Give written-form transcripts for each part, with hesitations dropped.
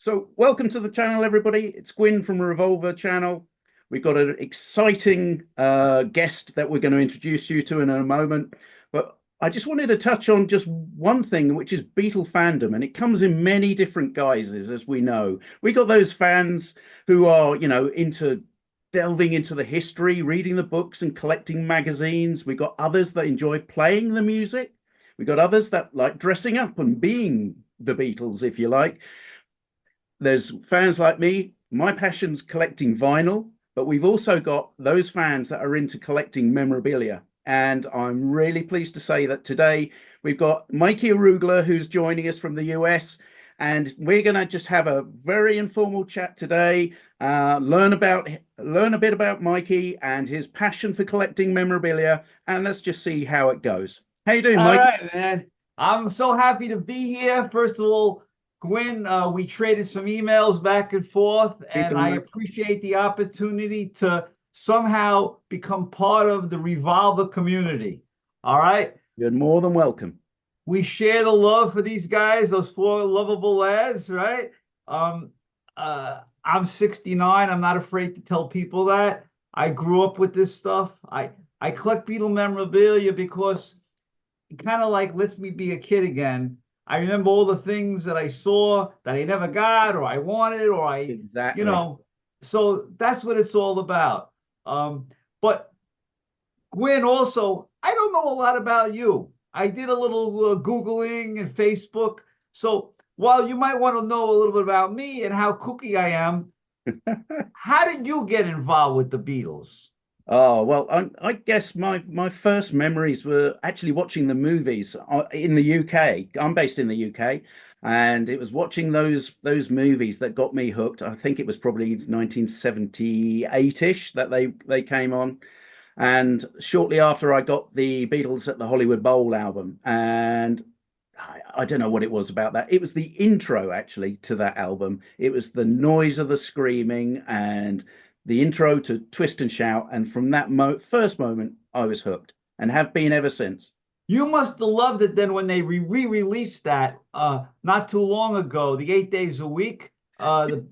So, welcome to the channel, everybody. It's Gwyn from Revolver Channel. We've got an exciting guest that we're going to introduce you to in a moment. But I just wanted to touch on just one thing, which is Beatle fandom. And it comes in many different guises, as we know. We got those fans who are, into delving into the history, reading the books, and collecting magazines. We got others that enjoy playing the music. We got others that like dressing up and being the Beatles, if you like. There's fans like me. My passion's collecting vinyl, but we've also got those fans that are into collecting memorabilia. And I'm really pleased to say that today we've got Mikey Arugula, who's joining us from the US. And we're going to just have a very informal chat today, learn a bit about Mikey and his passion for collecting memorabilia, and let's just see how it goes. How you doing, All Mike? right, man. I'm so happy to be here. First of all, Gwen, we traded some emails back and forth, Keep and on, I mate. appreciate the opportunity to somehow become part of the Revolver community. All right. You're more than welcome. We share the love for these guys, those four lovable lads, right? Um, I'm 69. I'm not afraid to tell people that. I grew up with this stuff. I collect Beatle memorabilia because it kind of like lets me be a kid again. I remember all the things that I saw that I never got or I wanted or you Exactly. know, so that's what it's all about. But Gwen, also, I don't know a lot about you. I did a little Googling and Facebook. So while you might want to know a little bit about me and how kooky I am, how did you get involved with the Beatles? Oh, well, I guess my first memories were actually watching the movies in the UK. I'm based in the UK, and it was watching those movies that got me hooked. I think it was probably 1978-ish that they came on. And shortly after, I got the Beatles at the Hollywood Bowl album, and I don't know what it was about that. It was the intro actually to that album. It was the noise of the screaming and the intro to Twist and Shout. And from that first moment, I was hooked and have been ever since. You must have loved it then when they re-released that not too long ago, the 8 days a week. Well, you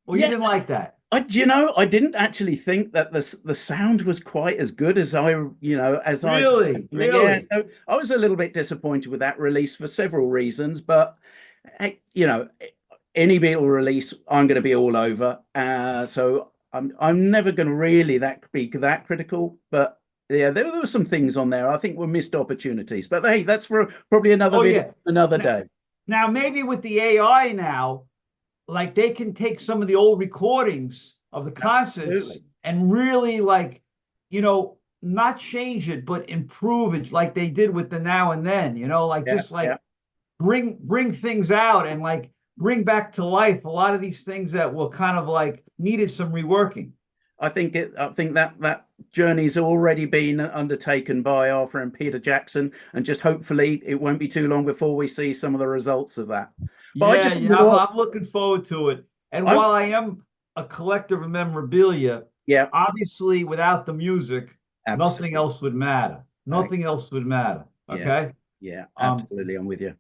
Yeah, didn't like that. I didn't actually think that the sound was quite as good as I Really? yeah. Really? So I was a little bit disappointed with that release for several reasons, but hey, any Beatle release, I'm going to be all over. So I'm never going to really be that critical, but yeah, there were some things on there I think were missed opportunities. But hey, that's for probably another Oh, video, yeah. another Now, day. now maybe with the AI now, like they can take some of the old recordings of the concerts Absolutely. and really not change it, but improve it like they did with the Now and Then, like Yeah, just yeah. like bring things out and like bring back to life a lot of these things that were kind of like needed some reworking. I think that journey's already been undertaken by our friend Peter Jackson, and just hopefully it won't be too long before we see some of the results of that. But I Yeah, just yeah, wanted to, I'm looking forward to it. And I while I am a collector of memorabilia, yeah, obviously without the music, nothing absolutely. else would matter. I, Nothing else would matter. yeah, Okay. yeah, Um, absolutely. I'm with you.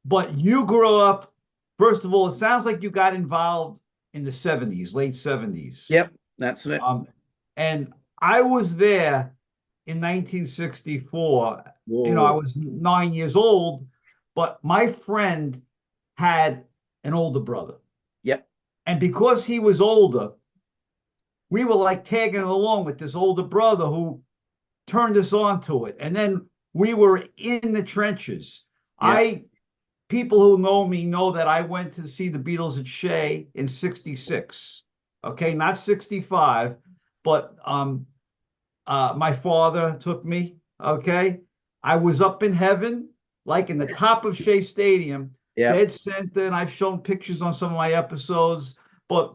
but you grew up, first of all, it sounds like you got involved in the 70s, late 70s. Yep, that's it. Um, and I was there in 1964. I Whoa. was 9 years old, but my friend had an older brother. Yep. And because he was older, we were like tagging along with this older brother who turned us on to it. And then we were in the trenches. Yep. I People who know me know that I went to see the Beatles at Shea in 66. Okay, not 65, but my father took me. Okay. I was up in heaven, like in the top of Shea Stadium, Yep. dead center, and I've shown pictures on some of my episodes, but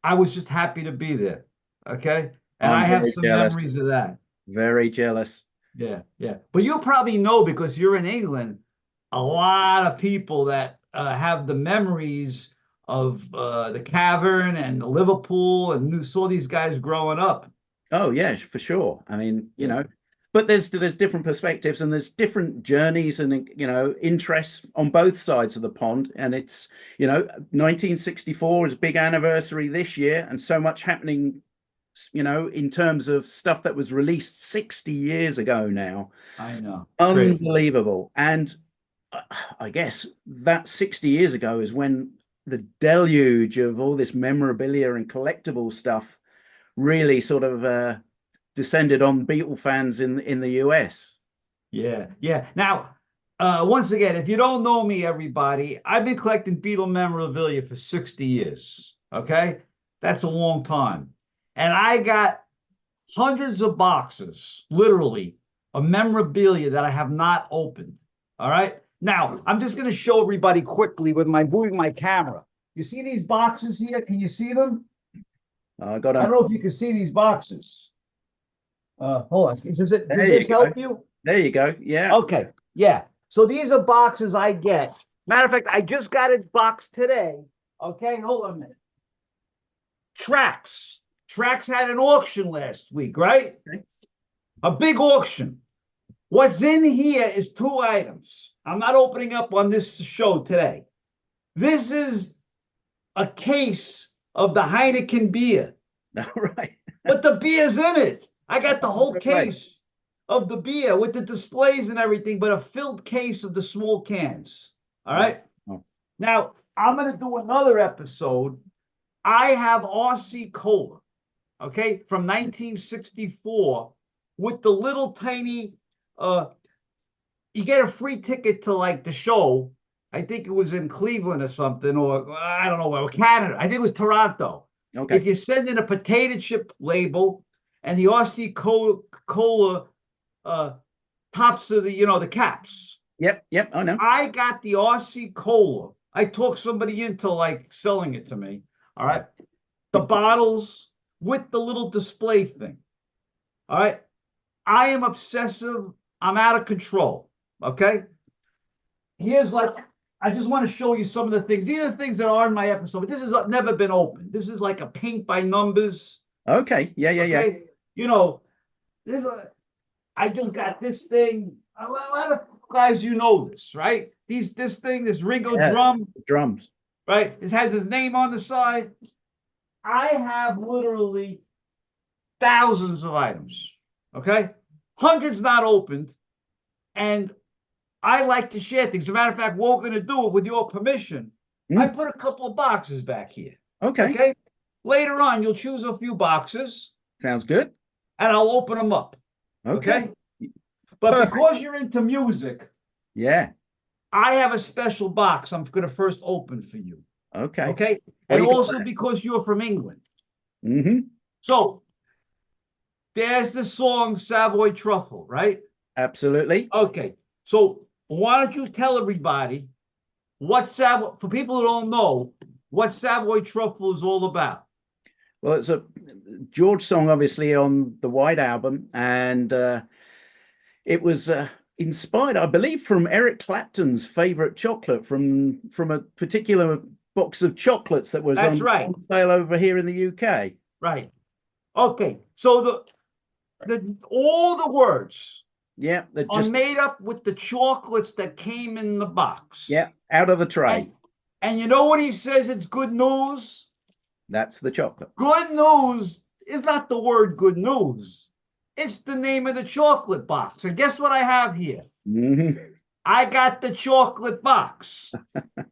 I was just happy to be there. Okay. And I'm I have very some jealous. memories of that. Very jealous. Yeah. Yeah. But you probably know because you're in England, a lot of people that have the memories of the Cavern and the Liverpool and saw these guys growing up. Oh yeah, for sure. I mean, Yeah. but there's different perspectives and there's different journeys and interests on both sides of the pond. And it's 1964 is a big anniversary this year, and so much happening in terms of stuff that was released 60 years ago now. I know. Crazy. Unbelievable. And I guess that 60 years ago is when the deluge of all this memorabilia and collectible stuff really sort of descended on Beatle fans in the US. Yeah, yeah. Now, once again, if you don't know me, everybody, I've been collecting Beatle memorabilia for 60 years. Okay, that's a long time, and I got hundreds of boxes, literally, of memorabilia that I have not opened. All right. Now, I'm just going to show everybody quickly with moving my camera. You see these boxes here? Can you see them? I don't know if you can see these boxes. Hold on. Does this help you? There you go. Yeah. Okay. Yeah. So these are boxes I get. Matter of fact, I just got a box today. Okay. Hold on a minute. Tracks. Tracks had an auction last week, right? Okay. A big auction. What's in here is two items. I'm not opening up on this show today. This is a case of the Heineken beer. All right. But the beer's in it. I got the whole case of the beer with the displays and everything, but a filled case of the small cans. All right. Oh. Now, I'm going to do another episode. I have RC Cola, okay, from 1964 with the little tiny, you get a free ticket to like the show. I think it was in Cleveland or something, or I don't know where, Canada. I think it was Toronto. Okay. If you send in a potato chip label and the RC Cola tops of the caps. Yep. I know. I got the RC Cola. I talked somebody into like selling it to me. All right. The bottles with the little display thing. All right. I am obsessive. I'm out of control. Okay. Here's I just want to show you some of the things. These are the things that are in my episode, but this has never been opened. This is like a paint by numbers. Okay. Yeah. I just got this thing. A lot of guys, this, right? This thing, this Ringo drum. Drums. Right? It has his name on the side. I have literally thousands of items. Okay? Hundreds not opened. And I like to share things. As a matter of fact, we're going to do it with your permission. I put a couple of boxes back here. Okay. Later on, you'll choose a few boxes. Sounds good. And I'll open them up. Okay. But because you're into music, yeah, I have a special box I'm going to first open for you. Okay. And also because you're from England. Mm-hmm. So there's the song Savoy Truffle, right? Absolutely. Okay. So why don't you tell everybody for people who don't know, what Savoy Truffle is all about? Well, it's a George song, obviously, on the White Album, and it was inspired, I believe, from Eric Clapton's favorite chocolate from a particular box of chocolates that was on sale over here in the UK. Right. Okay. So all the words are made up with the chocolates that came in the box. Yeah, out of the tray. And you know what he says? It's good news. That's the chocolate. Good news is not the word good news. It's the name of the chocolate box. And guess what I have here? Mm-hmm. I got the chocolate box.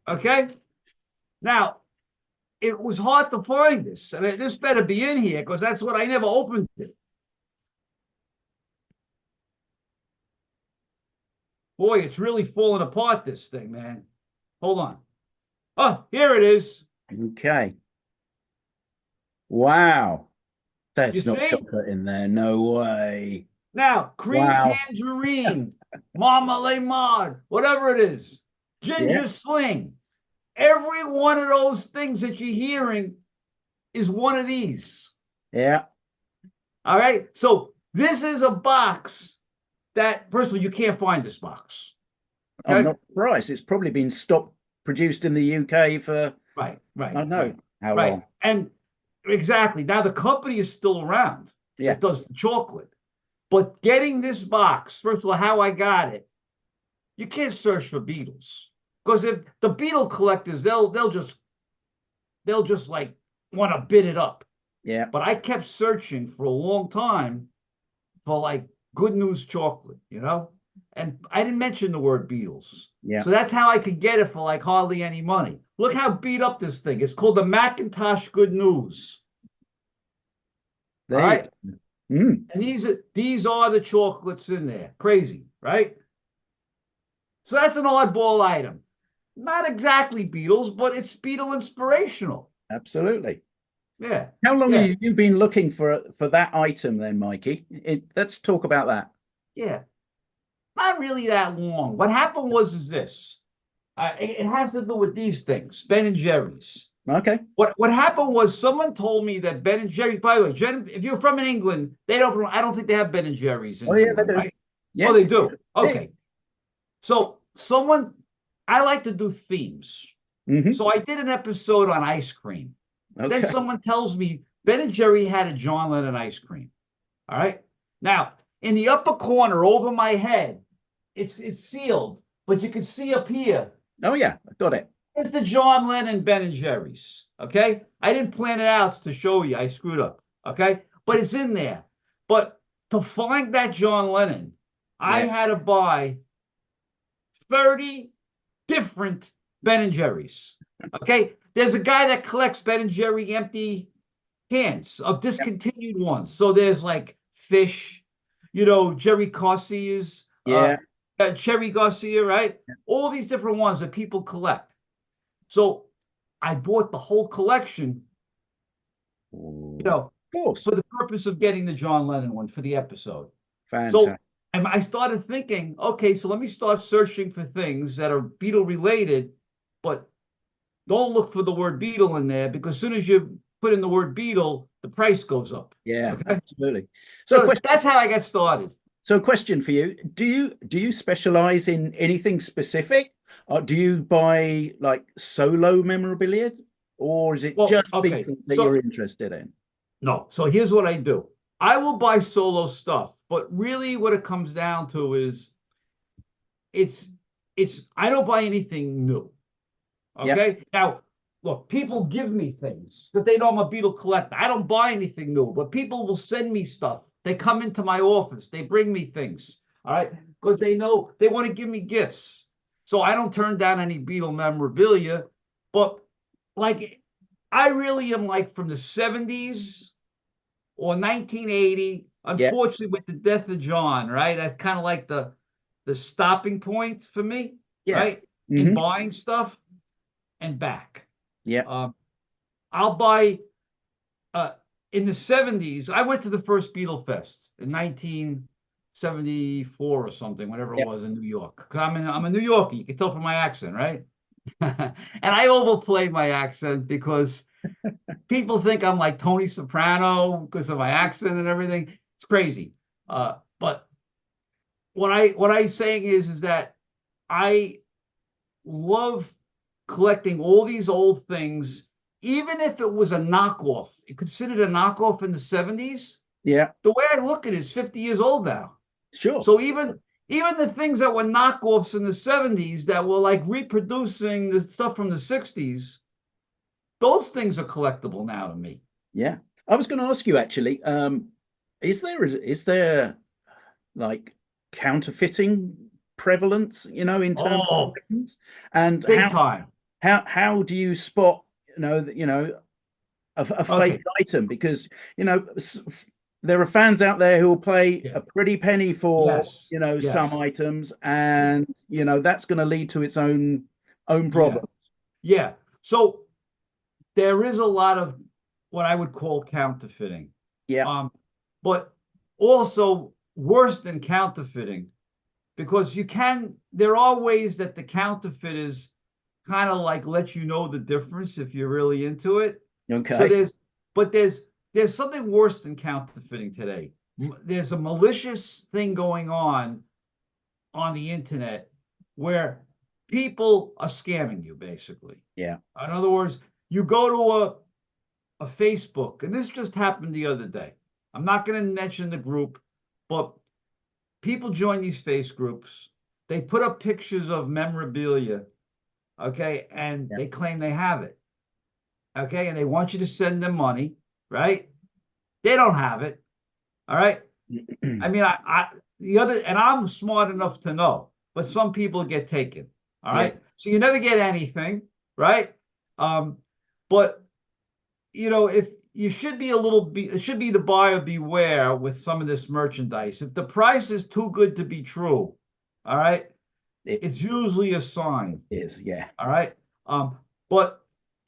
Okay? Now, it was hard to find this. I mean, this better be in here because that's what I never opened it. Boy, it's really falling apart, this thing, man. Hold on. Oh, here it is. Okay. Wow. That's not chocolate in there. No way. Now, cream tangerine, marmalade mod, whatever it is, ginger sling. Every one of those things that you're hearing is one of these. Yeah. All right. So this is a box that, first of all, you can't find this box. Okay? I'm not surprised. It's probably been produced in the UK for right. I don't know how long. And exactly. Now the company is still around. Yeah. It does the chocolate. But getting this box, first of all, how I got it, you can't search for Beatles because if the Beatle collectors, they'll just like want to bid it up. Yeah. But I kept searching for a long time for like good news chocolate, and I didn't mention the word Beatles. Yeah. So that's how I could get it for like hardly any money. Look how beat up this thing. It's called the Macintosh Good News. All right. And these are the chocolates in there. Crazy, right? So that's an oddball item. Not exactly Beatles, but it's Beatle inspirational. Absolutely. Yeah. How long Yeah. have you been looking for that item then, Mikey? Let's talk about that. Yeah. Not really that long. What happened was this. It has to do with these things, Ben and Jerry's. Okay. What happened was someone told me that Ben and Jerry's. By the way, if you're from England, they don't. I don't think they have Ben and Jerry's in Yeah, they England, do. right? Yeah. Oh, they do. Yeah. Okay. So I like to do themes. So I did an episode on ice cream. Okay. Then someone tells me Ben and Jerry had a John Lennon ice cream. All right. Now, in the upper corner over my head, it's sealed, but you can see up here. Oh, yeah. I got it. It's the John Lennon Ben and Jerry's. Okay. I didn't plan it out to show you. I screwed up. Okay. But it's in there. But to find that John Lennon, I had to buy 30 different Ben and Jerry's. Okay. There's a guy that collects Ben and Jerry empty cans of discontinued ones. So there's like fish, Jerry Garcia's, Cherry Garcia, right? All these different ones that people collect. So I bought the whole collection, of course, for the purpose of getting the John Lennon one for the episode. Fantastic. So I started thinking, okay, so let me start searching for things that are Beatle related, but don't look for the word Beatle in there because as soon as you put in the word Beatle, the price goes up. Yeah, okay? Absolutely. So that's how I got started. So question for you. Do you specialize in anything specific? Or do you buy like solo memorabilia? Or is it just Beatles that you're interested in? No. So here's what I do. I will buy solo stuff, but really what it comes down to is I don't buy anything new. Okay. Yep. Now, look, people give me things because they know I'm a Beatle collector. I don't buy anything new, but people will send me stuff. They come into my office. They bring me things. All right. Because they know they want to give me gifts. So I don't turn down any Beatle memorabilia. But like, I really am like from the 70s or 1980. Unfortunately, with the death of John, right? That's kind of like the stopping point for me, right? In buying stuff and back. Yeah. I'll buy in the 70s. I went to the first Beatle Fest in 1974 or something, whatever it was in New York. I'm a New Yorker. You can tell from my accent, right? And I overplay my accent because people think I'm like Tony Soprano because of my accent and everything. It's crazy. But what I'm saying is that I love collecting all these old things, even if it was a knockoff, considered a knockoff in the 70s. Yeah. The way I look at it is 50 years old now. Sure. So even the things that were knockoffs in the 70s that were like reproducing the stuff from the 60s, those things are collectible now to me. Yeah. I was going to ask you actually, is there like counterfeiting prevalence, in terms of things? And big time. How do you spot, a fake item? Because, there are fans out there who will pay a pretty penny for, some items, and, that's going to lead to its own problems. Yeah. So there is a lot of what I would call counterfeiting. Yeah. But also worse than counterfeiting, because there are ways that the counterfeiters kind of like let you know the difference if you're really into it. Okay. So there's something worse than counterfeiting today. There's a malicious thing going on the internet where people are scamming you, basically. Yeah. In other words, you go to a Facebook, and this just happened the other day. I'm not going to mention the group, but people join these face groups. They put up pictures of memorabilia, okay, and Yeah. they claim they have it, okay, and they want you to send them money, right? They don't have it, all right. I mean, the other, and I'm smart enough to know, but some people get taken, all Yeah. right. So you never get anything, right? But if you should be it should be the buyer beware with some of this merchandise. If the price is too good to be true, all right, it's usually a sign. Is, yeah. All right. But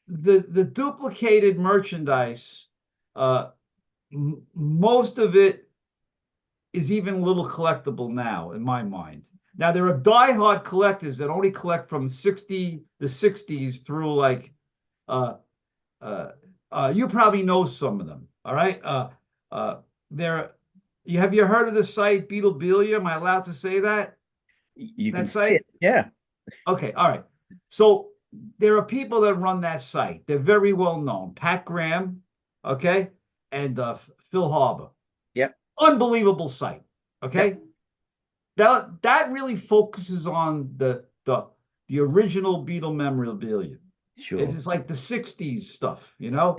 the duplicated merchandise, most of it is even a little collectible now, in my mind. Now there are diehard collectors that only collect from the 60s through like you probably know some of them. All right. There have you heard of the site Beatlebelia? Am I allowed to say that? You can That say site? it. Yeah. Okay, all right. So there are people that run that site. They're very well known. Pat Graham, okay, and Phil Harbour. Yep. Unbelievable site. Okay. Yep. That really focuses on the original Beatle memorabilia. Sure. It's like the 60s stuff, Yeah.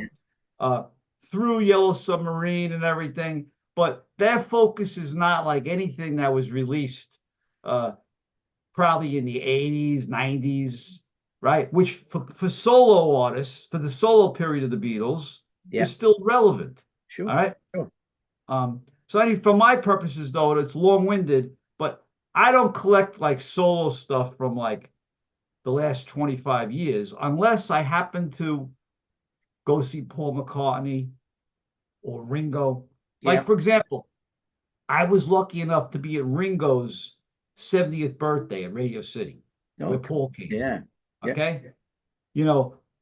through Yellow Submarine and everything. But their focus is not like anything that was released probably in the 80s, 90s, right? Which for solo artists, for the solo period of the Beatles, Yeah. is still relevant. Sure. All right. Sure. So anyway, for my purposes, though, it's long-winded, but I don't collect like solo stuff from like the last 25 years unless I happen to go see Paul McCartney or Ringo. Yeah. Like, for example, I was lucky enough to be at Ringo's 70th birthday at Radio City, where Paul came. Yeah. Okay.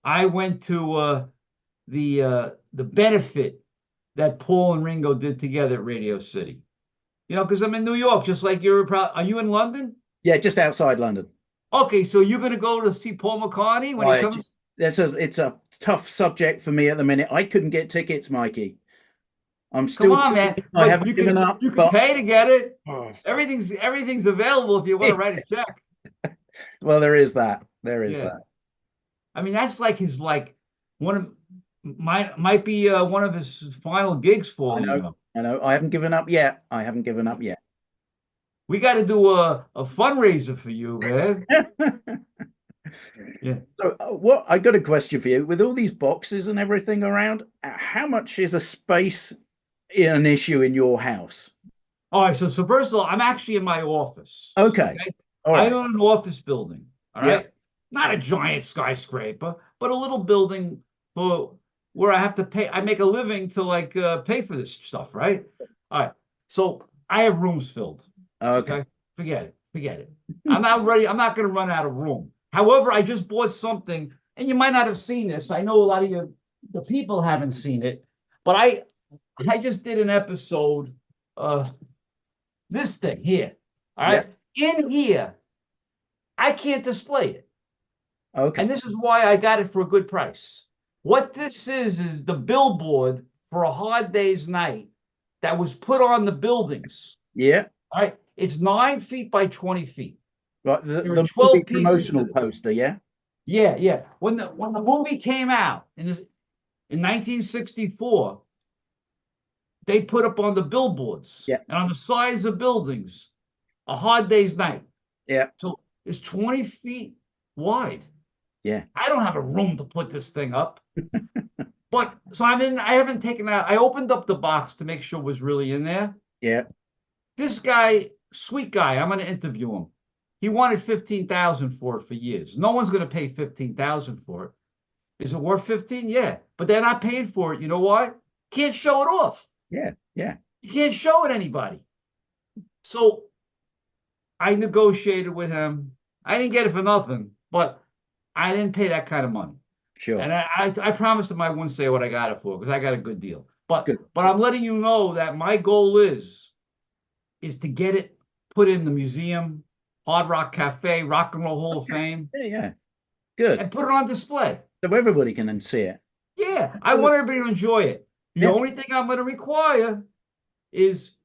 I went to the benefit that Paul and Ringo did together at Radio City. Because I'm in New York, just like are you in London? Yeah, just outside London. Okay, so you're going to go to see Paul McCartney when he comes? It's a tough subject for me at the minute. I couldn't get tickets, Mikey. I'm Come still. on, man. I haven't given up. You can pay to get it. Everything's available if you want to write a check. Well, there is that. There is that. I mean, that's like his one of might be one of his final gigs for him. I know. I haven't given up yet. We got to do a fundraiser for you, man. Yeah. So, I got a question for you. With all these boxes and everything around, how much is a space an issue in your house? All right. So first of all, I'm actually in my office. Okay. All right. I own an office building. All right. Not a giant skyscraper, but a little building for where I have to pay. I make a living to pay for this stuff, right? All right. So I have rooms filled. Okay. Forget it. I'm not ready. I'm not going to run out of room. However, I just bought something, and you might not have seen this. I know a lot of the people haven't seen it, but I just did an episode. This thing here. All right. Yeah. In here, I can't display it. Okay. And this is why I got it for a good price. What this is the billboard for A Hard Day's Night that was put on the buildings. Yeah. All right. It's 9 feet by 20 feet. Right. The 12 promotional poster, yeah? Yeah. When the movie came out in 1964, they put up on the billboards and on the sides of buildings, A Hard Day's Night. Yeah. So it's 20 feet wide. Yeah. I don't have a room to put this thing up. But so I haven't taken out. I opened up the box to make sure it was really in there. Yeah. This guy, sweet guy, I'm going to interview him. He wanted $15,000 for it for years. No one's going to pay $15,000 for it. Is it worth 15? Yeah. But they're not paying for it. You know why? Can't show it off. Yeah. You can't show it to anybody. So I negotiated with him. I didn't get it for nothing, but I didn't pay that kind of money. Sure. And I promised him I wouldn't say what I got it for because I got a good deal. But I'm letting you know that my goal is to get it put in the museum, Hard Rock Cafe, Rock and Roll Hall of Fame. Yeah. Good. And put it on display. So everybody can see it. Yeah. I want everybody to enjoy it. The only thing I'm going to require is,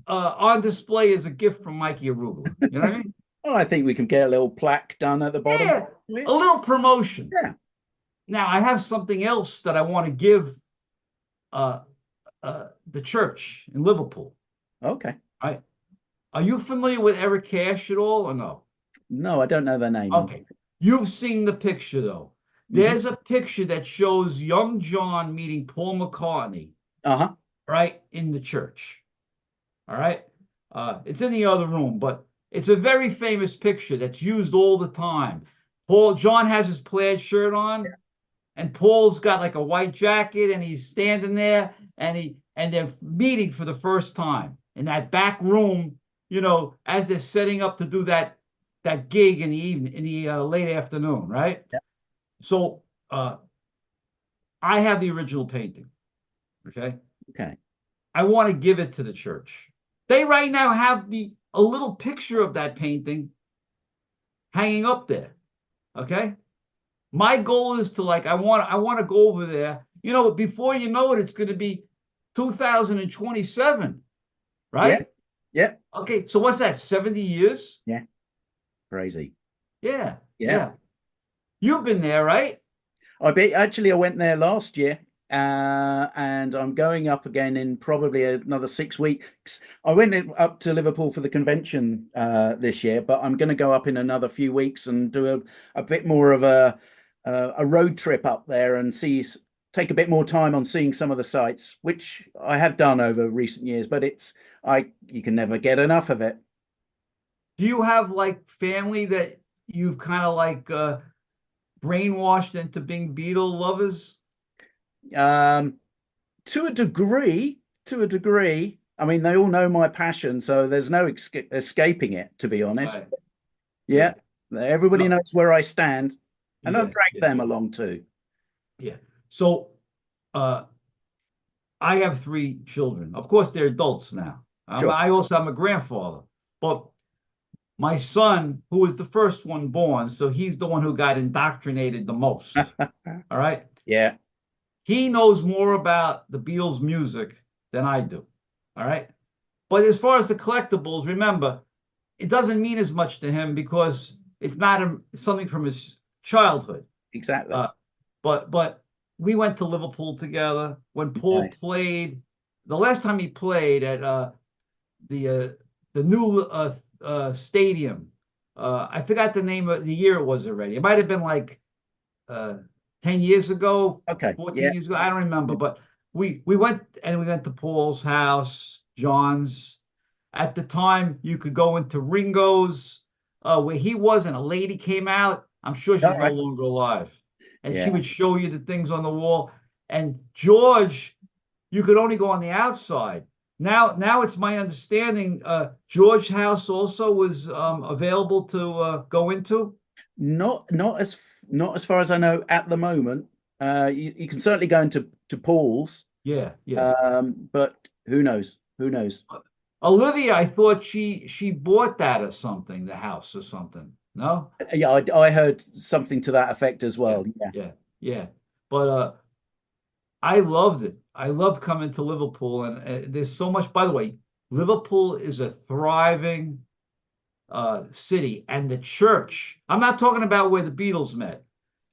on display as a gift from Mikey Arugula. You know what I mean? Oh, I think we can get a little plaque done at the bottom. Yeah, a little promotion. Yeah. Now I have something else that I want to give uh, the church in Liverpool. Okay. Right? Are you familiar with Eric Cash at all or no? No, I don't know their name. Okay. You've seen the picture though. There's a picture that shows young John meeting Paul McCartney, Uh-huh. right, in the church. All right. It's in the other room, but it's a very famous picture that's used all the time. John has his plaid shirt on, and Paul's got like a white jacket, and he's standing there, and they're meeting for the first time in that back room, as they're setting up to do that gig in the evening, in the late afternoon, right? Yeah. So I have the original painting. Okay. Okay. I want to give it to the church. They right now have a little picture of that painting hanging up there. Okay. My goal is to I want to go over there. Before you know it, it's going to be 2027, right? Yeah. Okay. So what's that? 70 years? Yeah. Crazy. Yeah. Yeah. You've been there, right? I went there last year. And I'm going up again in probably another 6 weeks. I went up to Liverpool for the convention this year, but I'm going to go up in another few weeks and do a bit more of a road trip up there and take a bit more time on seeing some of the sites, which I have done over recent years. But you can never get enough of it. Do you have family that you've kind of brainwashed into being Beatle lovers? To a degree. I mean, they all know my passion, so there's no escaping it, to be honest. Right. Yeah. Everybody knows where I stand, and I'll drag them along too. Yeah. So I have 3 children. Of course, they're adults now. Sure. I'm a grandfather, but my son, who was the first one born, so he's the one who got indoctrinated the most. All right. Yeah. He knows more about the Beatles music than I do. All right. But as far as the collectibles, remember, it doesn't mean as much to him because it's not something from his childhood. Exactly. But we went to Liverpool together when Paul played. The last time he played at the new stadium. I forgot the name of the year it was already. It might have been 10 years ago, okay, 14 years ago. I don't remember, but we went to Paul's house, John's. At the time, you could go into Ringo's, where he was, and a lady came out. I'm sure she's no longer alive. And she would show you the things on the wall. And George, you could only go on the outside. Now it's my understanding George's house also was available to go into. Not as far as I know at the moment. You can certainly go into Paul's. Yeah. But who knows? Olivia, I thought she bought that or something, the house or something. No? Yeah, I heard something to that effect as well. Yeah. But I loved it. I loved coming to Liverpool, and there's so much. By the way, Liverpool is a thriving city, and the church. I'm not talking about where the Beatles met.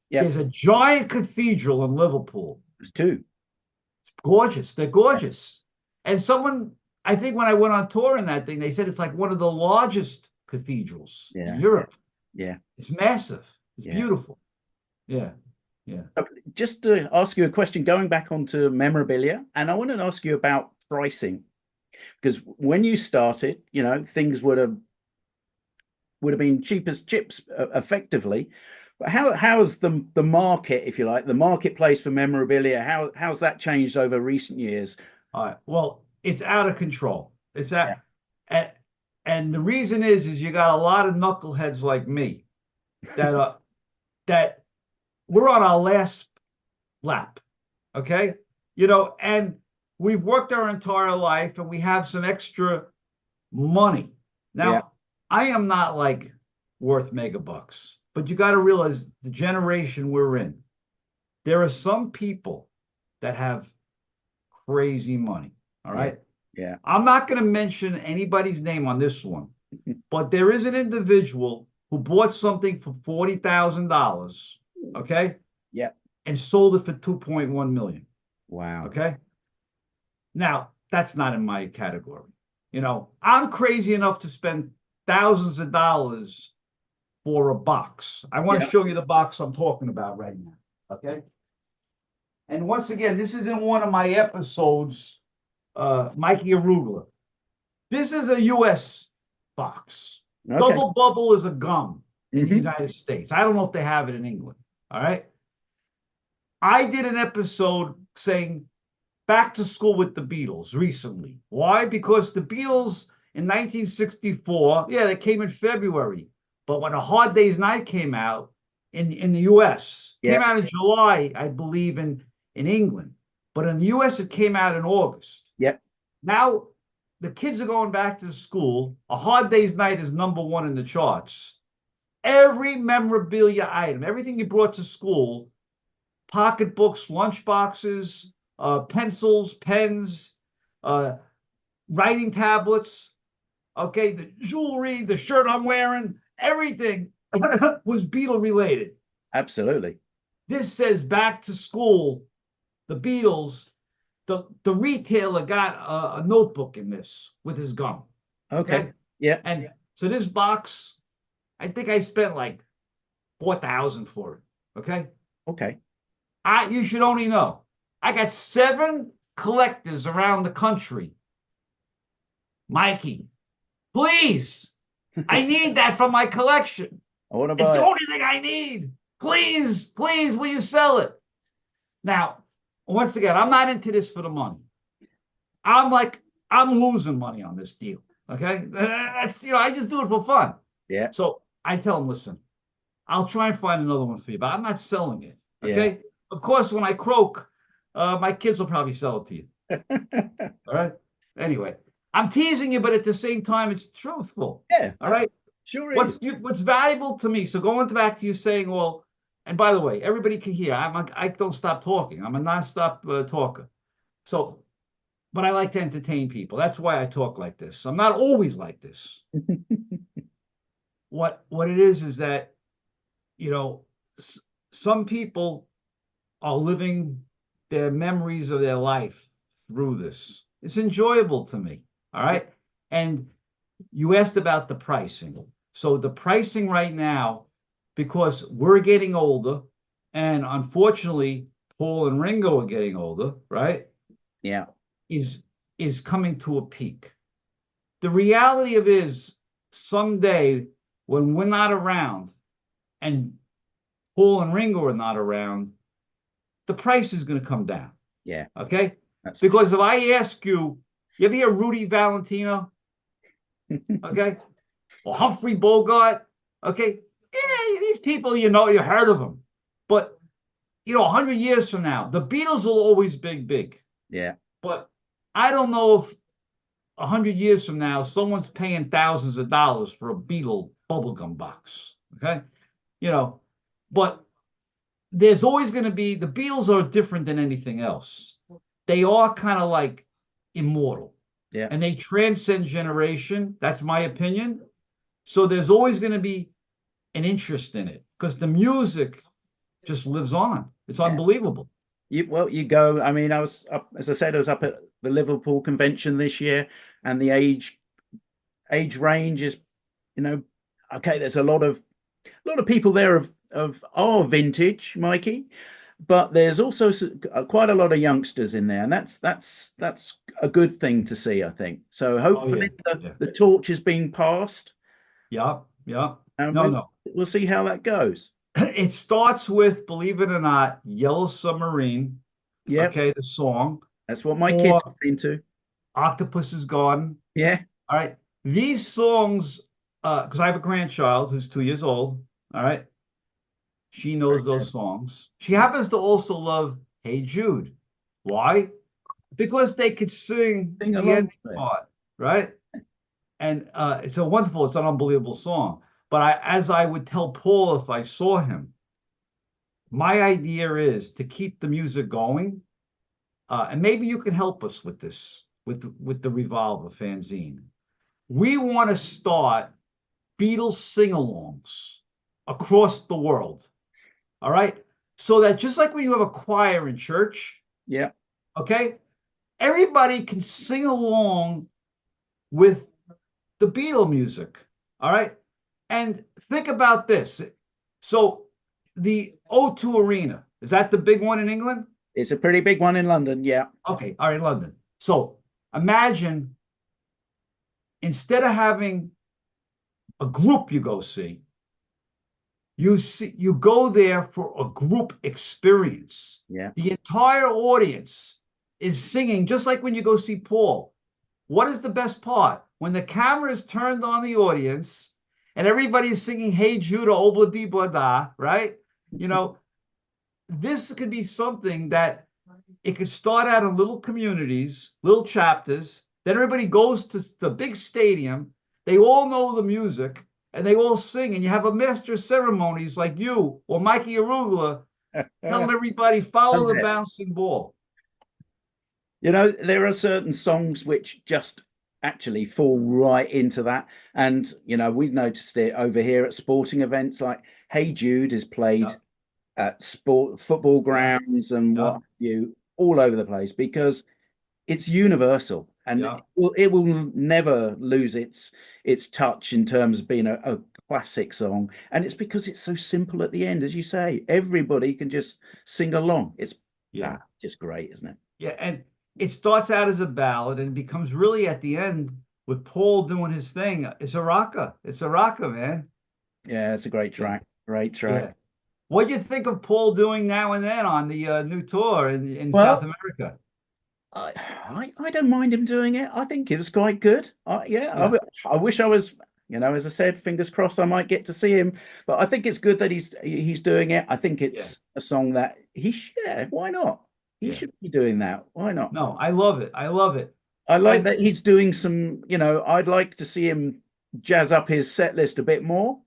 Yep. There's a giant cathedral in Liverpool. There's 2. It's gorgeous. They're gorgeous. And I think when I went on tour in that thing, they said it's like one of the largest cathedrals in Europe. Yeah. It's massive. It's beautiful. Yeah. Just to ask you a question, going back onto memorabilia, and I want to ask you about pricing, because when you started, things would have been cheap as chips, effectively. But how's the market, if you like, the marketplace for memorabilia? How's that changed over recent years? All right. Well, it's out of control. It's at, and the reason is you got a lot of knuckleheads like me that we're on our last lap. Okay. And we've worked our entire life and we have some extra money. Now, I am not worth mega bucks, but you got to realize the generation we're in. There are some people that have crazy money. All right. Yeah. I'm not going to mention anybody's name on this one, but there is an individual who bought something for $40,000, okay, Yeah. and sold it for 2.1 million. Wow. Okay. Now, that's not in my category. I'm crazy enough to spend thousands of dollars for a box. I want to Yeah. show you the box I'm talking about right now. Okay. And once again, this is in one of my episodes, Mikey Arugula. This is a US box. Okay. Double Bubble is a gum in the Hmm. United States. I don't know if they have it in England. All right. I did an episode saying back to school with the Beatles recently. Why? Because the Beatles in 1964, yeah, they came in February. But when A Hard Day's Night came out in the US, came Yeah. out in July, I believe, in England. But in the US, it came out in August. Yeah. Now the kids are going back to school. A Hard Day's Night is #1 in the charts. Every memorabilia item, everything you brought to school, pocketbooks, lunch boxes, pencils, pens, uh, writing tablets, okay, the jewelry, the shirt I'm wearing, everything was Beatle related. Absolutely. This says back to school, the Beatles. The retailer got a notebook in this with his gum. Okay. Okay. Yeah. And so this box, I think I spent like 4,000 for it. Okay. Okay. You should only know. I got 7 collectors around the country. Mikey, please, I need that for my collection. I want to It's buy the it. only thing I need. Please, please, will you sell it? Now, once again, I'm not into this for the money. I'm losing money on this deal. Okay. I just do it for fun. Yeah. So I tell them, listen, I'll try and find another one for you, but I'm not selling it. Yeah. Okay. Of course, when I croak, my kids will probably sell it to you. All right. Anyway, I'm teasing you, but at the same time, it's truthful. Yeah. All right. Sure is. What's valuable to me? So going back to you saying, well, and by the way, everybody can hear. I don't stop talking. I'm a nonstop talker. So, but I like to entertain people. That's why I talk like this. I'm not always like this. What it is that you know some people are living their memories of their life through this. It's enjoyable to me. All right. And you asked about the pricing. So the pricing right now, because we're getting older, and unfortunately, Paul and Ringo are getting older, right? Yeah. Is is coming to a peak. The reality of it is someday when we're not around and Paul and Ringo are not around, the price is going to come down. Yeah. Okay. That's Because if I ask you, you ever hear Rudy Valentino? Okay. Or Humphrey Bogart? Okay. Yeah, these people, you heard of them. But, 100 years from now, the Beatles will always be big. yeah. But I don't know if 100 years from now, someone's paying thousands of dollars for a Beatle bubblegum box. Okay. But there's always going to be, the Beatles are different than anything else. They are kind of like immortal. Yeah. And they transcend generation. That's my opinion. So there's always going to be an interest in it because the music just lives on. It's unbelievable. You go. I mean, I was up, as I said, I was up at the Liverpool convention this year, and the age range is, okay. There's a lot of people there of our vintage, Mikey, but there's also quite a lot of youngsters in there, and that's a good thing to see, I think. So hopefully the torch is being passed. Yeah, yeah. And No. we'll see how that goes. It starts with, believe it or not, Yellow Submarine. Yeah. Okay, the song. That's what my kids are into. Octopus's Garden. Yeah. All right. These songs, because I have a grandchild who's 2 years old. All right. She knows those songs. She happens to also love Hey Jude. Why? Because they could sing the ending part, right? And it's it's an unbelievable song. But as I would tell Paul if I saw him, my idea is to keep the music going. And maybe you can help us with this. with the Revolver fanzine. We want to start Beatles sing-alongs across the world. All right. So that just like when you have a choir in church, Yeah. okay, everybody can sing along with the Beatle music. All right. And think about this. So the O2 Arena, is that the big one in England? It's a pretty big one in London. Yeah. Okay. All right. London. So imagine instead of having a group you go see, you go there for a group experience. Yeah. The entire audience is singing, just like when you go see Paul. What is the best part? When the camera is turned on the audience and everybody's singing Hey Jude or Obla Di Blah Da, right? You know, this could be something that it could start out in little communities, little chapters. Then everybody goes to the big stadium. They all know the music and they all sing. And you have a master of ceremonies like you or Mikey Arugula telling everybody, follow the bouncing ball. You know, there are certain songs which just actually fall right into that. And, you know, we've noticed it over here at sporting events like Hey Jude is played at football grounds and what have you all over the place because it's universal and it will never lose its touch in terms of being a classic song. And it's because it's so simple at the end, as you say, everybody can just sing along. It's just great, isn't it? Yeah, and it starts out as a ballad and becomes really at the end with Paul doing his thing. It's a rocker. It's a rocker, man. Yeah, it's a great track. Great track. Yeah. What do you think of Paul doing now and then on the new tour in Well, South America? I don't mind him doing it. I think it was quite good. I wish I was, you know, as I said, fingers crossed I might get to see him. But I think it's good that he's doing it. I think it's a song that why not? He should be doing that. Why not? No, I love it. I love it. I like that he's doing some, you know, I'd like to see him jazz up his set list a bit more.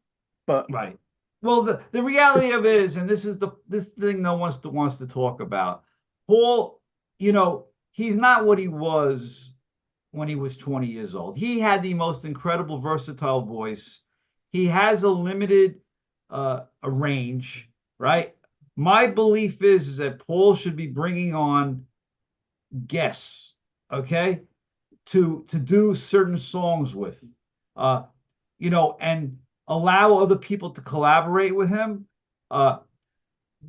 But right. Well, the reality of it is, and this is this thing no one wants to talk about. Paul, you know, he's not what he was when he was 20 years old. He had the most incredible versatile voice. He has a limited a range, right? My belief is that Paul should be bringing on guests, okay, to do certain songs with, you know, and allow other people to collaborate with him.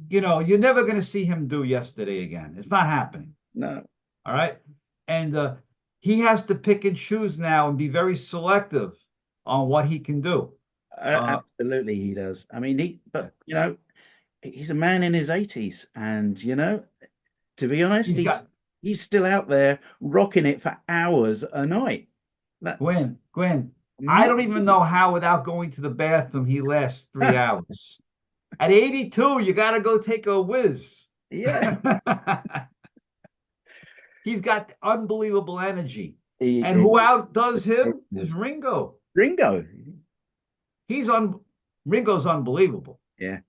You know, you're never going to see him do Yesterday again. It's not happening. No. All right. And he has to pick and choose now and be very selective on what he can do. Absolutely, he does. I mean, but you know, he's a man in his 80s, and you know, to be honest, he's still out there rocking it for hours a night. Gwen, I don't even know how without going to the bathroom he lasts 3 hours. At 82, you got to go take a whiz. Yeah. He's got unbelievable energy. Who outdoes him is Ringo. Ringo's unbelievable. Yeah.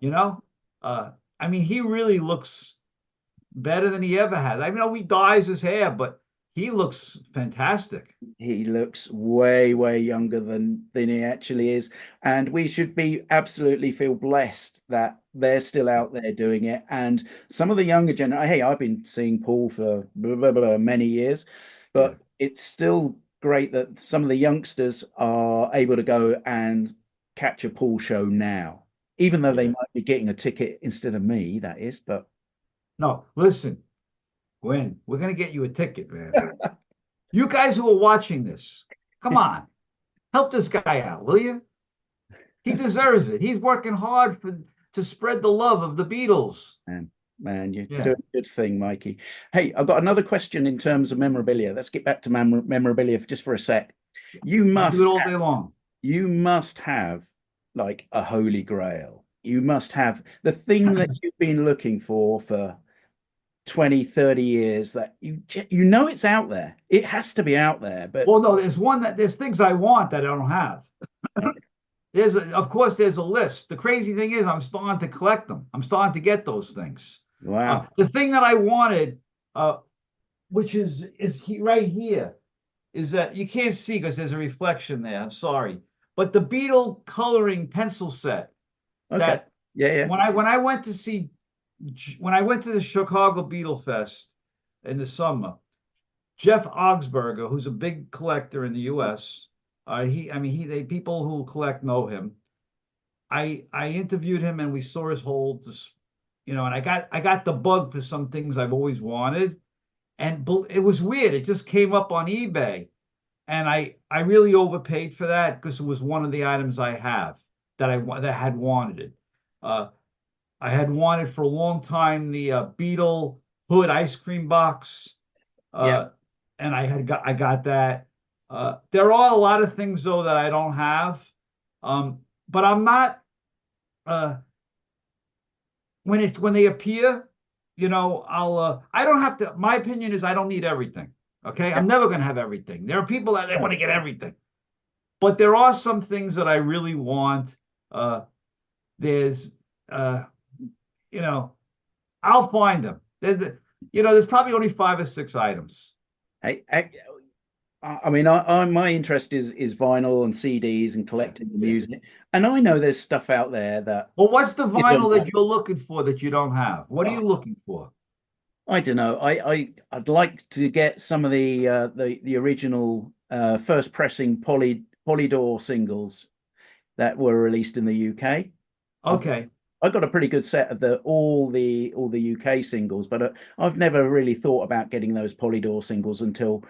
You know, I mean, he really looks better than he ever has. I know he dyes his hair, but he looks fantastic. He looks way, way younger than he actually is. And we should be absolutely feel blessed that they're still out there doing it. And some of the younger generation, hey, I've been seeing Paul for many years, but it's still great that some of the youngsters are able to go and catch a Paul show now, even though they might be getting a ticket instead of me, that is. But no, listen, Gwen, we're going to get you a ticket, man. You guys who are watching this, come on, help this guy out, will you? He deserves it. He's working hard to spread the love of the Beatles. Man, you're doing a good thing, Mikey. Hey, I've got another question in terms of memorabilia. Let's get back to memorabilia just for a sec. You must do it all day long. You must have like a holy grail. You must have the thing that you've been looking for 20, 30 years that you know it's out there. It has to be out there. But well, no, there's things I want that I don't have. Of course there's a list. The crazy thing is I'm starting to collect them. I'm starting to get those things. Wow. The thing that I wanted which is he right here, is that you can't see because there's a reflection there. I'm sorry, but the Beatle coloring pencil set Okay. that Yeah, yeah. when I went to see when I went to the Chicago Beatle Fest in the summer, Jeff Augsburger, who's a big collector in the U.S., they people who collect know him. I interviewed him and we saw his holds, and I got the bug for some things I've always wanted, and it was weird. It just came up on eBay, and I really overpaid for that because it was one of the items I have that had wanted it. Uh, I had wanted for a long time the Beetle Hood ice cream box, Yeah. uh, and I got that. There are a lot of things though that I don't have, but I'm not uh, when they appear. I don't have to. My opinion is I don't need everything. Okay, Yeah. I'm never going to have everything. There are people that they want to get everything, but there are some things that I really want. Uh, there's, uh, you know, I'll find them. There's probably only 5 or 6 items. I, I mean, my interest is vinyl and CDs and Yeah, collecting the yeah. music. And I know there's stuff out there that Well, what's the isn't. vinyl that you're looking for that you don't have? What are you looking for? I don't know. I'd like to get some of the original first pressing Polydor singles that were released in the UK. I've Okay. I've got a pretty good set of the UK singles, but I've never really thought about getting those Polydor singles until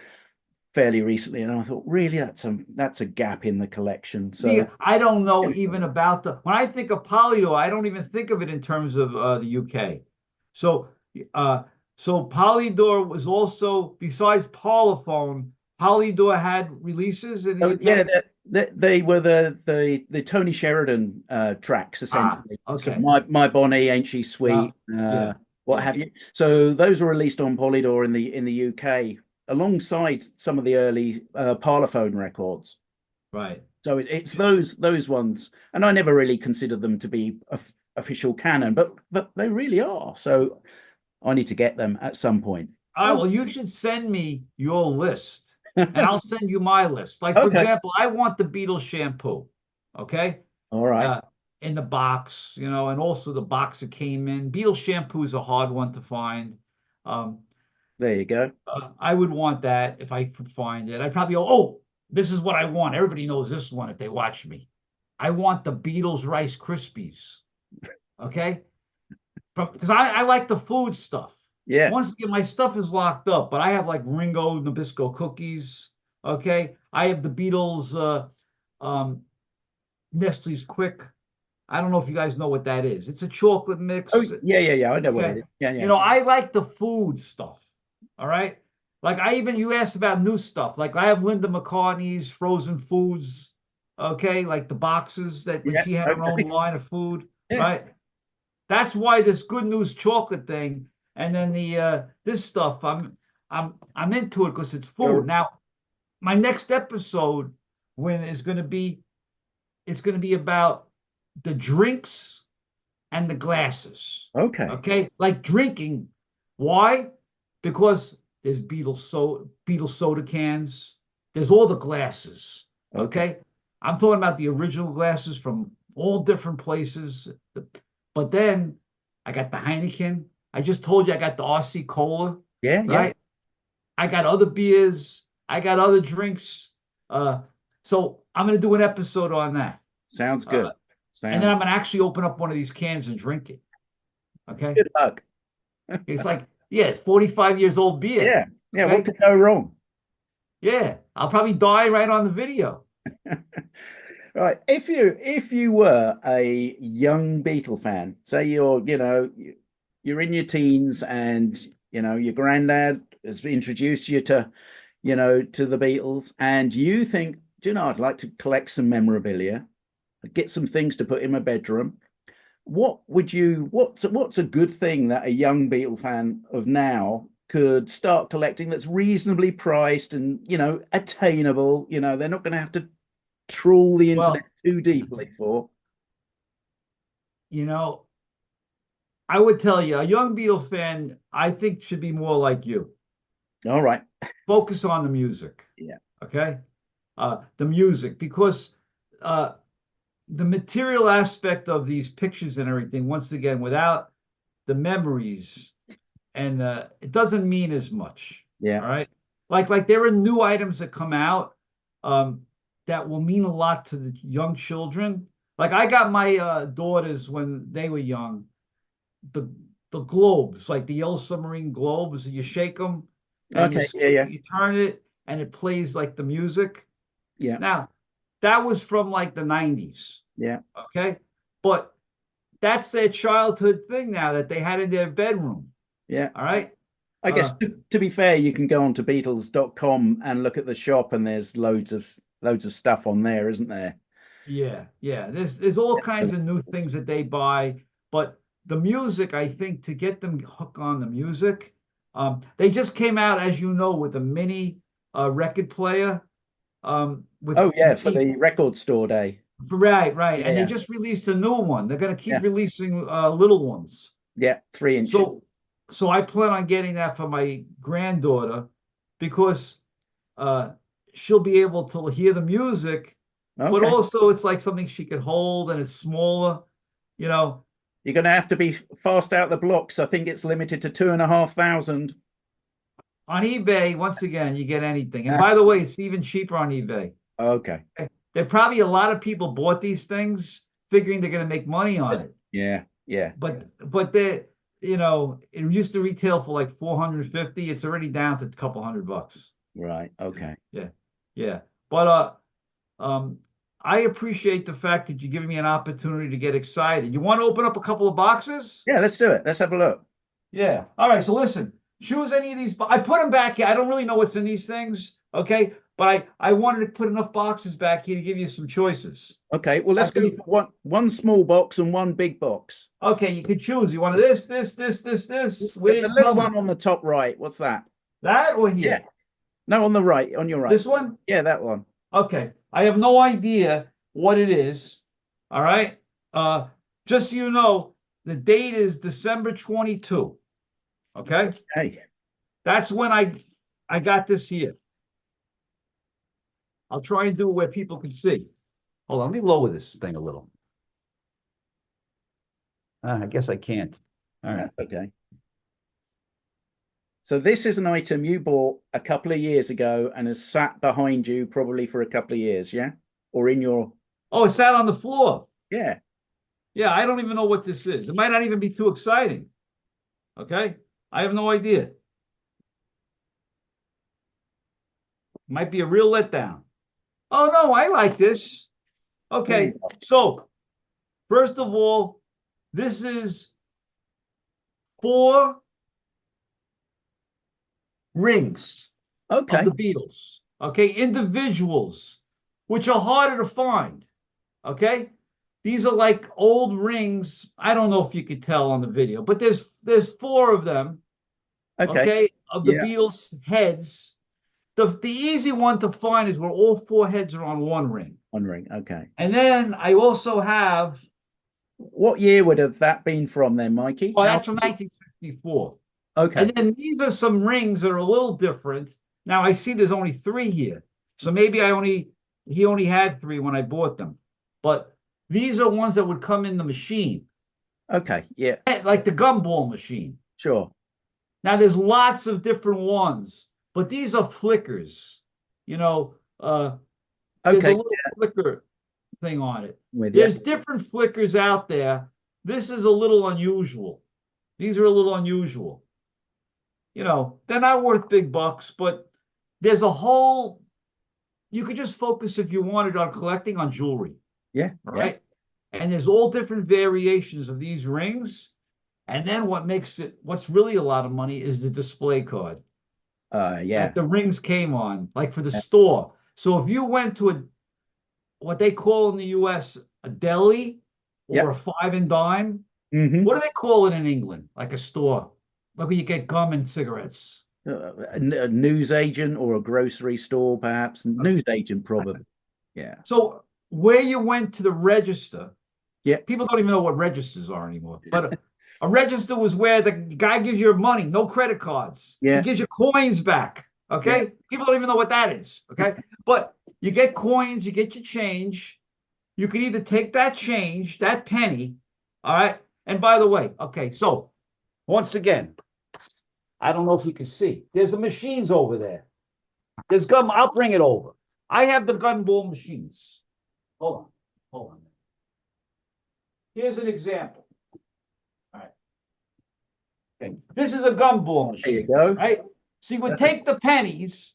fairly recently, and I thought, really, that's a gap in the collection. See, So I don't know even about when I think of Polydor, I don't even think of it in terms of the UK. So, uh, so Polydor was also, besides Parlophone, Polydor had releases in the Oh yeah, UK. they were the Tony Sheridan tracks Ah, essentially. So okay. my Bonnie, Ain't She Yeah, Sweet, yeah, what yeah. have you. So those were released on Polydor in the UK alongside some of the early Parlophone records. Right. So it's those ones, and I never really considered them to be official canon, but they really are. So I need to get them at some point. All right, Oh, well, you should send me your list and I'll send you my list. Like, for okay, example, I want the Beatles shampoo, okay? all right, Uh, in the box, and also the box it came in. Beatles shampoo is a hard one to find. Um, there you go. I would want that if I could find it. I'd probably go, oh, this is what I want. Everybody knows this one if they watch me. I want the Beatles Rice Krispies, okay? Because I like the food stuff. Yeah, Once again, my stuff is locked up, but I have like Ringo Nabisco cookies. Okay, I have the Beatles um, Nestle's Quick. I don't know if you guys know what that is. It's a chocolate oh mix. yeah. I know what it Okay, is. Yeah, yeah. I like the food stuff. All right, like you asked about new stuff. Like I have Linda McCartney's frozen foods. Okay, like the boxes that when Yeah, she had her own okay. line of food. Yeah, Right, that's why this Good News chocolate thing, and then the this stuff, I'm into it because it's food. sure. Now, my next episode when is going to be it's going to be about the drinks and the glasses. Okay. Okay, like drinking. Why? Because there's Beatles soda cans. There's all the glasses. Okay. Okay, I'm talking about the original glasses from all different places. But then I got the Heineken. I just told you I got the RC Cola, Yeah, yeah. right? I got other beers. I got other drinks. Uh, so I'm going to do an episode on that. Sounds Uh, good. and then Sounds I'm going to actually open up one of these cans and drink it. Okay. good luck. It's like, yeah, it's 45 years old beer. Yeah, yeah. What Okay. could go wrong? Yeah. I'll probably die right on the video. Right. If you were a young Beatle fan, say you're in your teens and your granddad has introduced you to the Beatles and you think, I'd like to collect some memorabilia, get some things to put in my bedroom. What's a good thing that a young Beatle fan of now could start collecting that's reasonably priced and attainable? They're not going to have to trawl the internet Well, too deeply for. you know, I would tell you a young Beatle fan, I think should be more like you. All right. Focus on the music. Yeah. Okay. The music, because uh, the material aspect of these pictures and everything, once again, without the memories, and it doesn't mean as much. Yeah. All right. Like there are new items that come out um, that will mean a lot to the young children. Like I got my daughters when they were young, the the globes, like the yellow submarine globes. You shake them and Okay. Yeah. Yeah. you turn it and it plays like the music. Yeah. Now, that was from like the 90s. Yeah. Okay. But that's their childhood thing now that they had in their bedroom. Yeah. All right. I guess Uh, to be fair, you can go on to Beatles.com and look at the shop, and there's loads of stuff on there, isn't there? yeah, yeah. There's all kinds of new things that they buy, but the music, I think, to get them hooked on the music, they just came out, as you know, with a mini record player, with Oh yeah, for the record store day. right, right, and they Yeah. just released a new one. They're going to keep Yeah. releasing little ones. Yeah. 3 inch. So, so I plan on getting that for my granddaughter because uh, she'll be able to hear the music, but Okay. also it's like something she could hold and it's smaller, you know. You're going to have to be fast out the blocks. I think it's limited to 2,500. On eBay, once again, you get anything. And by the way, it's even cheaper on eBay. Okay. There probably a lot of people bought these things figuring they're going to make money on it. Yeah. Yeah. But they, you know, it used to retail for like 450. It's already down to a couple $100. Right. Okay. Yeah. Yeah. But um I appreciate the fact that you're giving me an opportunity to get excited. You want to open up a couple of boxes? Yeah. Let's do it. Let's have a look. Yeah. All right. So listen, choose any of these. I put them back here. I don't really know what's in these things. Okay. But I wanted to put enough boxes back here to give you some choices. Okay. Well, let's go for one small box and one big box. Okay. You can choose. You want this. Where The did you little tell me? one on the top right. What's that? That or Yeah. here? No, on the right. On your right. This one? Yeah, that one. Okay. I have no idea what it is. All right. Uh, just so you know, the date is December 22. Okay. Hey. That's when I got this here. I'll try and do it where people can see. Hold on, let me lower this thing a little. I guess I can't. All right. Okay. So this is an item you bought a couple of years ago and has sat behind you probably for a couple of years, yeah? Or in your Oh, it sat on the floor. yeah. Yeah, I don't even know what this is. It might not even be too exciting. Okay. I have no idea. Might be a real letdown. Oh no, I like this. Okay. So first of all, this is 4 rings of Okay. the Beatles. Okay, individuals, which are harder to find. Okay, these are like old rings. I don't know if you could tell on the video, but there's 4 of them. Okay. Okay, of the Yeah. Beatles heads. The easy one to find is where all 4 heads are on one ring. One ring. Okay. And then I also have, What year would have that been from then, Mikey? oh, How that's from 1964. okay. And then these are some rings that are a little different. Now I see there's only 3 here. So maybe he only had 3 when I bought them. But these are ones that would come in the machine, Okay. Yeah. like the gumball machine. Sure. Now there's lots of different ones, but these are flickers. You know, there's a Okay. little flicker thing on it. With you. There's different flickers out there. This is a little unusual. These are a little unusual. You know, they're not worth big bucks, but there's a whole, you could just focus if you wanted on collecting on jewelry. Yeah. All right. And there's all different variations of these rings. And then what makes it, what's really a lot of money is the display card Yeah. that the rings came on, like for the store. So if you went to what they call in the US a deli or a 5 and dime, what do they call it in England? Like a store, like where you get gum and cigarettes. A news agent or a grocery store, perhaps. News agent, probably. Yeah. So where you went to the register, Yeah. people don't even know what registers are anymore. But A register was where the guy gives you money, no credit cards. He Yeah. gives you coins back. Okay. Yeah. People don't even know what that is. Okay. But you get coins, you get your change. You can either take that change, that penny. All right. And by the way, okay. So once again, I don't know if you can see. There's the machines over there. There's gun. I'll bring it over. I have the gun ball machines. Hold on. Hold on. Here's an example. All right. Okay. This is a gumball machine. There you go. Right? So you would take the pennies,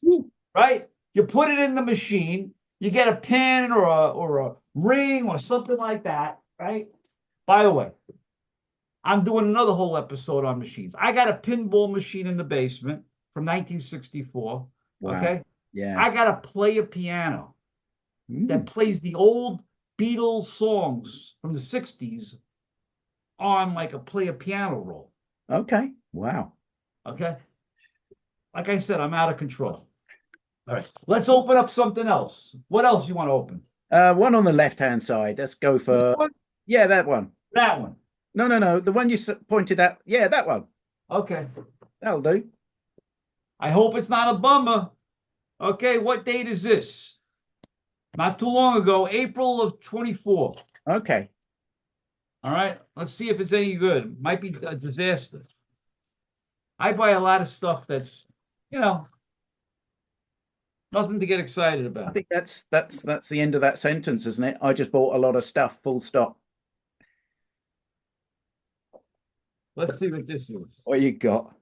right? You put it in the machine. You get a pin or a ring or something like that, right? By the way, I'm doing another whole episode on machines. I got a pinball machine in the basement from 1964. Wow. Okay. Yeah. I got to play a piano that plays the old Beatles songs from the 60s on like a play a piano roll. Okay. Wow. Okay. Like I said, I'm out of control. All right. Let's open up something else. What else you want to open? One on the left-hand side. Let's go for, yeah, that one. That one. No. The one you pointed at. Yeah, that one. Okay. That'll do. I hope it's not a bummer. Okay. What date is this? Not too long ago, April of 24. Okay. All right. Let's see if it's any good. Might be a disaster. I buy a lot of stuff that's, nothing to get excited about. I think that's the end of that sentence, isn't it? I just bought a lot of stuff, full stop. Let's see what this is. What you got?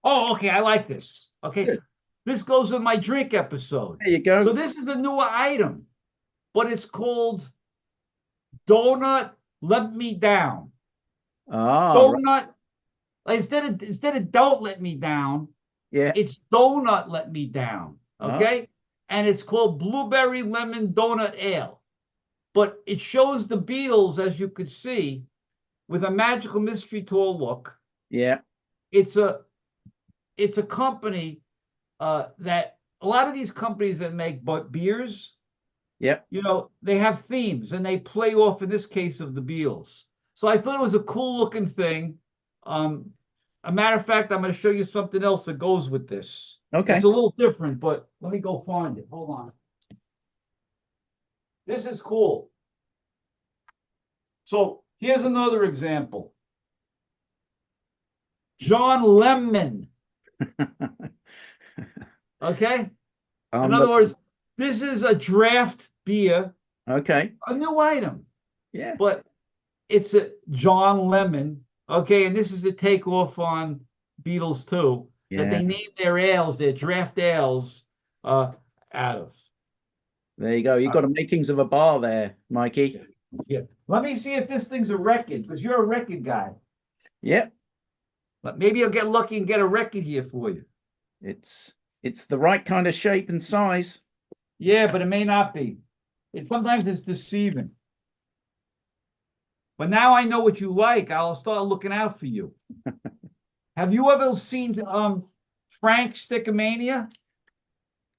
Oh, okay. I like this. Okay. Good. This goes with my drink episode. There you go. So this is a newer item, but it's called Donut Let Me Down. Donut. Right. Instead of Don't Let Me Down, yeah, it's Donut Let Me Down. Okay. And it's called Blueberry Lemon Donut Ale. But it shows the Beatles, as you could see, with a magical mystery tour look. Yeah. It's a company that a lot of these companies that make beers, Yep. They have themes and they play off, in this case, of the Beatles. So I thought it was a cool looking thing. A matter of fact, I'm going to show you something else that goes with this. Okay. It's a little different, but let me go find it. Hold on. This is cool. So here's another example. John Lemon. Okay. In other words, this is a draft beer. Okay. A new item. Yeah. But it's a John Lemon. Okay. And this is a takeoff on Beatles too. Yeah. That they name their ales, their draft ales, out of. There you go. You got the makings of a bar there, Mikey. Yeah. Let me see if this thing's a record, because you're a record guy. Yep. But maybe I'll get lucky and get a record here for you. It's the right kind of shape and size. Yeah, but it may not be. Sometimes it's deceiving. But now I know what you like. I'll start looking out for you. Have you ever seen Frank Stickomania?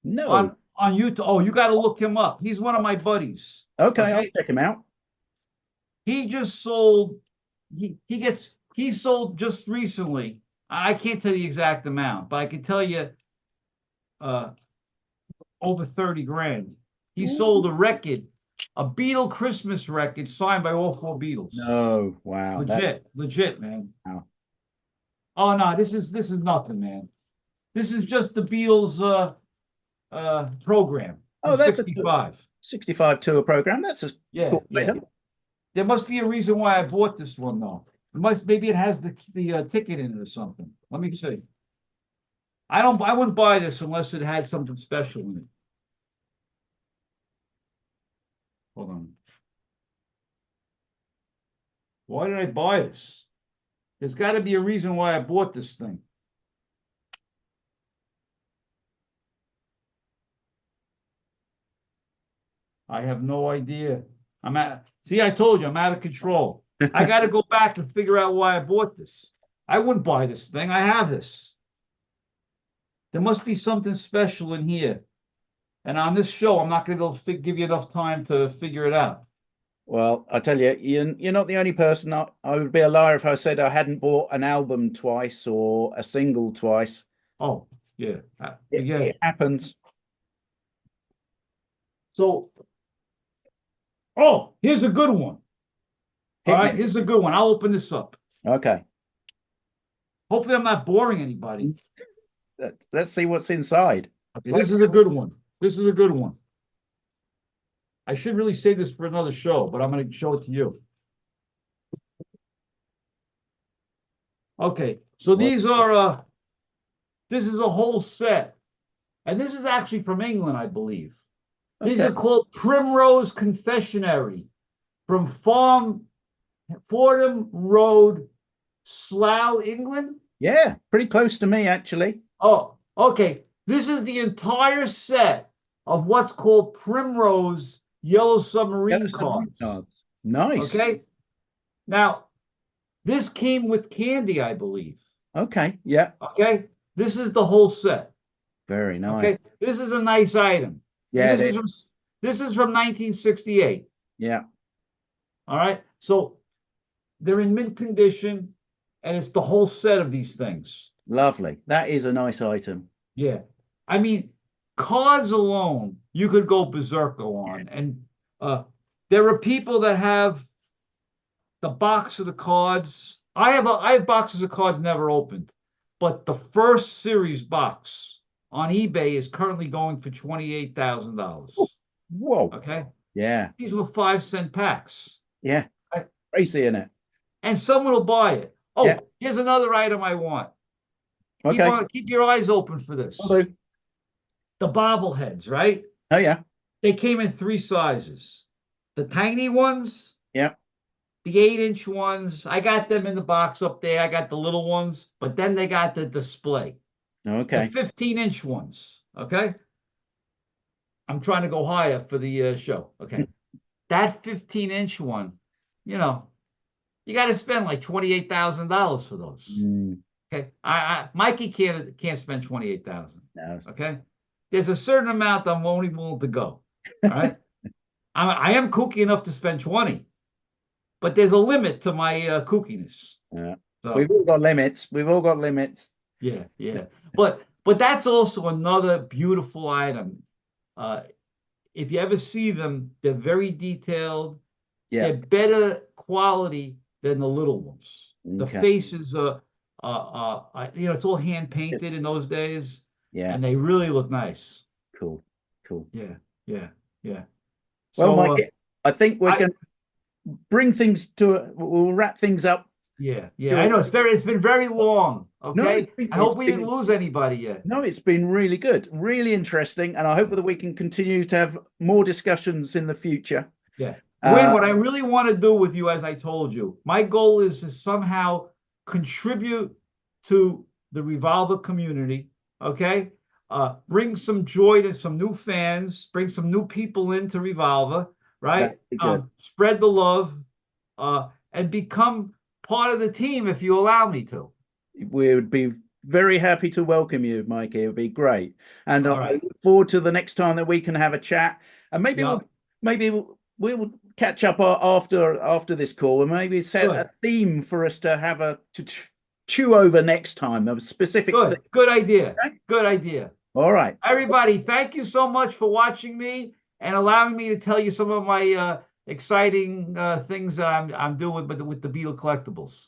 No. On YouTube? Oh, you got to look him up. He's one of my buddies. Okay, I'll check him out. He just sold. He sold just recently. I can't tell you the exact amount, but I can tell you over 30 grand. He sold a record, a Beatle Christmas record signed by all four Beatles. No, wow. Legit, man. Wow. Oh no, this is nothing, man. This is just the Beatles program. Oh, that's 65. 65 tour program. That's a cool yeah. There must be a reason why I bought this one though. Maybe it has the ticket in it or something. Let me see. I wouldn't buy this unless it had something special in it. Hold on. Why did I buy this? There's got to be a reason why I bought this thing. I have no idea. See, I told you, I'm out of control. I got to go back and figure out why I bought this. I wouldn't buy this thing. I have this. There must be something special in here. And on this show, I'm not going to be able to give you enough time to figure it out. Well, I tell you, you're not the only person. I would be a liar if I said I hadn't bought an album twice or a single twice. Oh, yeah. It happens. So, oh, here's a good one. All right, here's a good one. I'll open this up. Okay. Hopefully, I'm not boring anybody. Let's see what's inside. Okay, this is a good one. This is a good one. I should really save this for another show, but I'm going to show it to you. Okay, so these are, this is a whole set. And this is actually from England, I believe. These are called Primrose Confectionery from Fordham Road, Slough, England. Yeah, pretty close to me, actually. Oh, okay. This is the entire set of what's called Primrose Yellow Submarine cards. Nice. Okay. Now, this came with candy, I believe. Okay. Yeah. Okay. This is the whole set. Very nice. Okay. This is a nice item. Yeah. This is from 1968. Yeah. All right. So they're in mint condition, and it's the whole set of these things. Lovely. That is a nice item. Yeah. I mean, cards alone, you could go berserko on. And there are people that have the box of the cards. I have boxes of cards never opened, but the first series box on eBay is currently going for $28,000. Whoa. Okay. Yeah. These were 5-cent packs. Yeah. Crazy, in it. And someone will buy it. Oh, yeah. Here's another item I want. Okay. Keep your eyes open for this. Okay. The bobbleheads, right? Oh, yeah. They came in 3 sizes. The tiny ones. Yeah. The 8-inch ones. I got them in the box up there. I got the little ones, but then they got the display. Okay. The 15-inch ones. Okay. I'm trying to go higher for the show. Okay. That 15-inch one, you know, you got to spend like $28,000 for those. Okay. Mikey can't spend $28,000. No. Okay. There's a certain amount I'm only willing to go. All right. I am kooky enough to spend 20, but there's a limit to my kookiness. Yeah. So, we've all got limits. We've all got limits. Yeah. Yeah. But that's also another beautiful item. If you ever see them, they're very detailed. Yeah. They're better quality than the little ones. The faces are, it's all hand painted in those days. Yeah. And they really look nice. Cool. Yeah. Yeah. Yeah. Well, Mike, I think we're going to bring things to, we'll wrap things up. Yeah. Yeah. I know it's been very long. Okay. No, I hope we didn't lose anybody yet. No, it's been really good, really interesting. And I hope that we can continue to have more discussions in the future. Yeah. Wayne, what I really want to do with you, as I told you, my goal is to somehow contribute to the Revolver community. Okay. Bring some joy to some new fans, bring some new people into Revolver, right? Spread the love, and become part of the team if you allow me to. We would be very happy to welcome you, Mikey. It would be great. And I look forward to the next time that we can have a chat. And maybe we'll catch up after this call and maybe set a theme for us to have to chew over next time. A specific thing. Good idea. Okay? Good idea. All right. Everybody, thank you so much for watching me and allowing me to tell you some of my exciting things that I'm doing with the Beatles collectibles.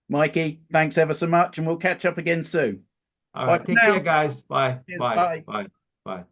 Mikey, thanks ever so much, and we'll catch up again soon. All right, take care, guys. Bye. Cheers, bye. Bye. Bye.